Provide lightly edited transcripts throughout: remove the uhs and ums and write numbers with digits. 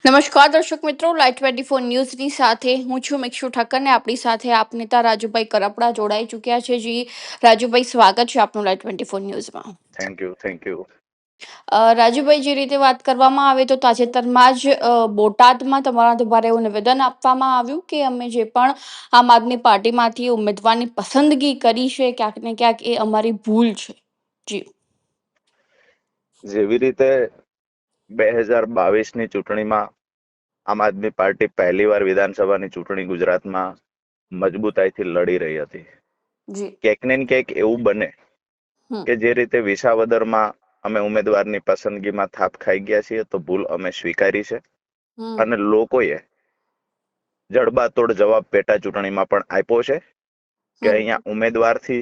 નમસ્કાર દર્શક મિત્રો, લાઈવ 24 ન્યૂઝની સાથે હું છું મિક્ષુ ઠક્કર ને આપણી સાથે આપ નેતા રાજુભાઈ કરપડા જોડાઈ ચૂક્યા છે. જી રાજુભાઈ, સ્વાગત છે આપનું લાઈવ 24 ન્યૂઝમાં. Thank you. રાજુભાઈ, જે રીતે વાત કરવામાં આવે તો તાજેતરમાં જ બોટાદમાં તમારા દ્વારા એવું નિવેદન આપવામાં આવ્યું કે અમે જે પણ આમ આદમી પાર્ટીમાંથી ઉમેદવારની પસંદગી કરી છે ક્યાંક ને ક્યાંક એ અમારી ભૂલ છે. જી. જેવી રીતે 2022ની ચૂંટણીમાં આમ આદમી પાર્ટી પહેલીવાર વિધાનસભાની ચૂંટણી ગુજરાતમાં મજબૂતાઈથી લડી રહી હતી, જી. ક્યાંક ને ક્યાંક એવું બને કે જે રીતે વિસાવદરમાં અમે ઉમેદવારની પસંદગીમાં થાપ ખાઈ ગયા છીએ તો ભૂલ અમે સ્વીકારી છે અને લોકોએ જડબાતોડ જવાબ પેટા ચૂંટણીમાં પણ આપ્યો છે કે અહીંયા ઉમેદવારથી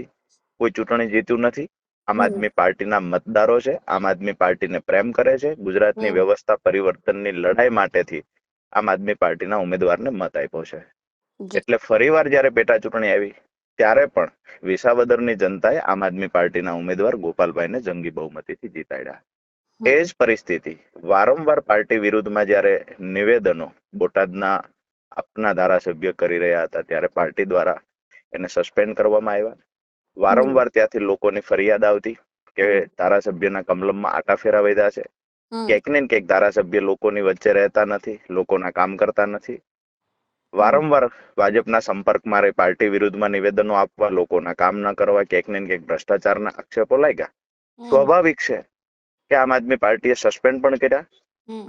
કોઈ ચૂંટણી જીત્યું નથી. આમ આદમી પાર્ટીના મતદારો છે, આમ આદમી પાર્ટીને પ્રેમ કરે છે, ગુજરાતની વ્યવસ્થા પરિવર્તનની લડાઈ માટેથી આમ આદમી પાર્ટીના ઉમેદવારને મત આપ્યો છે. એટલે ફરીવાર જયારે પેટા ચૂંટણી આવી ત્યારે પણ વિસાવદરની જનતાએ આમ આદમી પાર્ટીના ઉમેદવાર ગોપાલભાઈને જંગી બહુમતીથી જીતાડ્યા. એ જ પરિસ્થિતિ વારંવાર પાર્ટી વિરુદ્ધમાં જયારે નિવેદનો બોટાદના આપના ધારાસભ્ય કરી રહ્યા હતા ત્યારે પાર્ટી દ્વારા એને સસ્પેન્ડ કરવામાં આવ્યા. વારંવાર ત્યાંથી લોકોની ફરિયાદ આવતી કે ધારાસભ્યના કમલમમાં આટા ફેરા વધ્યા છે, ક્યાંક ને ક્યાંક ધારાસભ્ય લોકોની વચ્ચે રહેતા નથી, લોકોના કામ કરતા નથી. વારંવાર ભાજપના સંપર્કમાં રહી પાર્ટી વિરુદ્ધમાં નિવેદનો આપવા, લોકોના કામ ન કરવા, ક્યાંક ને ક્યાંક ભ્રષ્ટાચારના આક્ષેપો લાગ્યા. સ્વાભાવિક છે કે આમ આદમી પાર્ટીએ સસ્પેન્ડ પણ કર્યા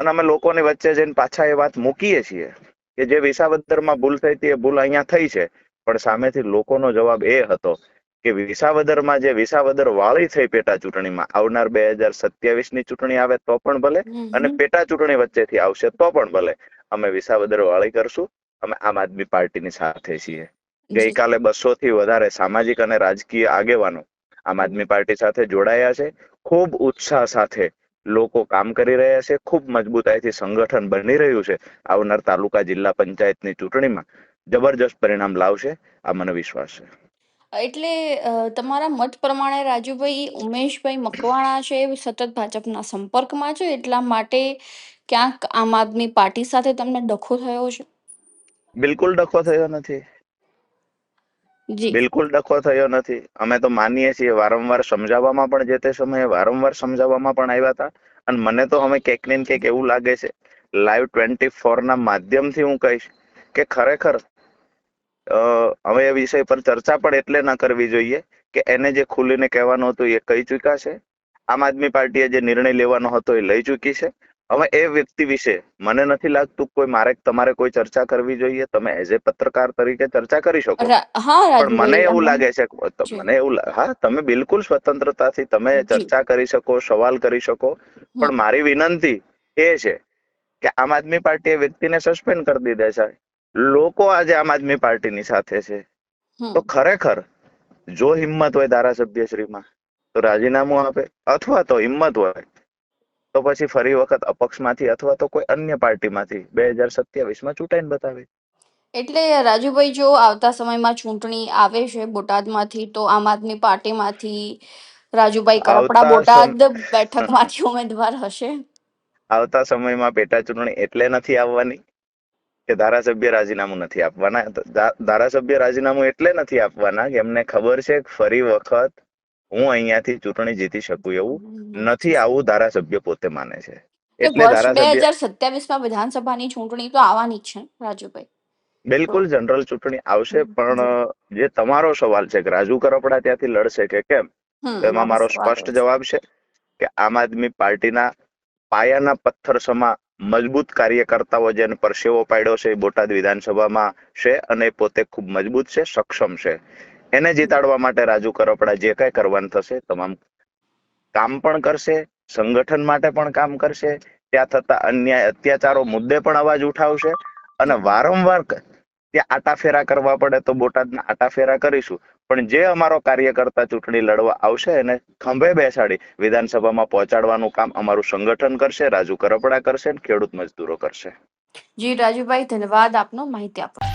અને અમે લોકોની વચ્ચે જઈને પાછા એ વાત મૂકીએ છીએ કે જે વિસાવદરમાં ભૂલ થઈ હતી એ ભૂલ અહીંયા થઈ છે, પણ સામેથી લોકોનો જવાબ એ હતો કે વિસાવદરમાં જે વિસાવદર વાળી થઈ પેટા ચૂંટણીમાં આવનાર 2027ની ચૂંટણી આવે તો પણ ભલે અને પેટા ચૂંટણી વચ્ચેથી આવશે તો પણ ભલે, અમે વિસાવદર વાળી કરશું. અમે આમ આદમી પાર્ટીની સાથે છીએ. ગઈકાલે 200થી વધારે સામાજિક અને રાજકીય આગેવાનો આમ આદમી પાર્ટી સાથે જોડાયા છે. ખૂબ ઉત્સાહ સાથે લોકો કામ કરી રહ્યા છે, ખૂબ મજબૂતાઈથી સંગઠન બની રહ્યું છે. આવનાર તાલુકા જિલ્લા પંચાયતની ચૂંટણીમાં જબરજસ્ત પરિણામ લાવશે, આ મને વિશ્વાસ છે. એટલે તમારા મત પ્રમાણે રાજુભાઈ, ઉમેશભાઈ મકવાણા છે સતત ભાજપના સંપર્કમાં છે એટલા માટે ક્યાંક આમ આદમી પાર્ટી સાથે તમને ડખો થયો છે? બિલકુલ ડખો થયો નથી. બિલકુલ ડખો થયો નથી. અમે તો માનીએ છીએ, વારંવાર સમજાવવામાં પણ જે તે સમયે વારંવાર સમજાવવામાં પણ આવ્યા હતા. અને મને તો હવે ક્યાંક ને ક્યાંક એવું લાગે છે, લાઈવ 24ના માધ્યમથી હું કહીશ કે ખરેખર હવે એ વિષય પર ચર્ચા પણ એટલે ન કરવી જોઈએ કે એને જે ખુલીને કહેવાનું હતું એ કહી ચૂક્યા છે. આમ આદમી પાર્ટીએ જે નિર્ણય લેવાનો હતો એ લઈ ચૂકી છે. હવે એ વ્યક્તિ વિશે મને નથી લાગતું કોઈ તમારે કોઈ ચર્ચા કરવી જોઈએ. તમે એઝ એ પત્રકાર તરીકે ચર્ચા કરી શકો, પણ મને એવું લાગે છે, હા, તમે બિલકુલ સ્વતંત્રતાથી તમે ચર્ચા કરી શકો, સવાલ કરી શકો, પણ મારી વિનંતી એ છે કે આમ આદમી પાર્ટી એ વ્યક્તિને સસ્પેન્ડ કરી દીધા છે. લોકો આજે આમ આદમી પાર્ટીની સાથે છે, તો ખરેખર જો હિંમત હોય ધારાસભ્યશ્રીમાં તો રાજીનામું આપે, અથવા તો હિંમત હોય તો પછી ફરી વખત અપક્ષમાંથી અથવા તો કોઈ અન્ય પાર્ટીમાંથી 2027માં ચૂંટાઈને બતાવે. એટલે રાજુભાઈ, જો આવતા સમયમાં ચૂંટણી આવે છે બોટાદમાંથી, તો આમ આદમી પાર્ટીમાંથી રાજુભાઈ કરપડા બોટાદ બેઠકમાંથી ઉમેદવાર હશે? આવતા સમયમાં પેટા ચૂંટણી એટલે નથી આવવાની કે ધારાસભ્ય રાજીનામું નથી આપવાના. ધારાસભ્ય રાજીનામું એટલે નથી આપવાના કે એમને ખબર છે ફરી વખત હું અહીંયાથી ચૂંટણી જીતી શકું એવું નથી, આવું ધારાસભ્ય પોતે માને છે. એટલે વર્ષ 2027માં વિધાનસભાની ચૂંટણી તો આવવાની જ છે રાજુભાઈ. બિલકુલ જનરલ ચૂંટણી આવશે, પણ જે તમારો સવાલ છે કે રાજુ કરપડા ત્યાંથી લડશે કે કેમ, એમાં મારો સ્પષ્ટ જવાબ છે કે આમ આદમી પાર્ટીના પાયાના પથ્થર સમા મજબૂત કાર્યકર્તાઓ જેને પરસેવો પાડ્યો છે એ બોટાદ વિધાનસભામાં છે અને પોતે ખૂબ મજબૂત છે, સક્ષમ છે. એને જીતાડવા માટે રાજુ કરપડા જે કઈ કરવાનું થશે તમામ કામ પણ કરશે, સંગઠન માટે પણ કામ કરશે, ત્યાં થતા અન્યાય અત્યાચારો મુદ્દે પણ અવાજ ઉઠાવશે અને વારંવાર ત્યાં આટાફેરા કરવા પડે તો બોટાદના આટાફેરા કરીશું, પણ જે અમારો કાર્યકર્તા ચૂંટણી લડવા આવશે એને ખંભે બેસાડી વિધાનસભામાં પહોંચાડવાનું કામ અમારું સંગઠન કરશે, રાજુ કરપડા કરશે, ખેડૂત મજદૂરો કરશે. જી રાજુભાઈ, ધન્યવાદ આપનો માહિતી આપવા.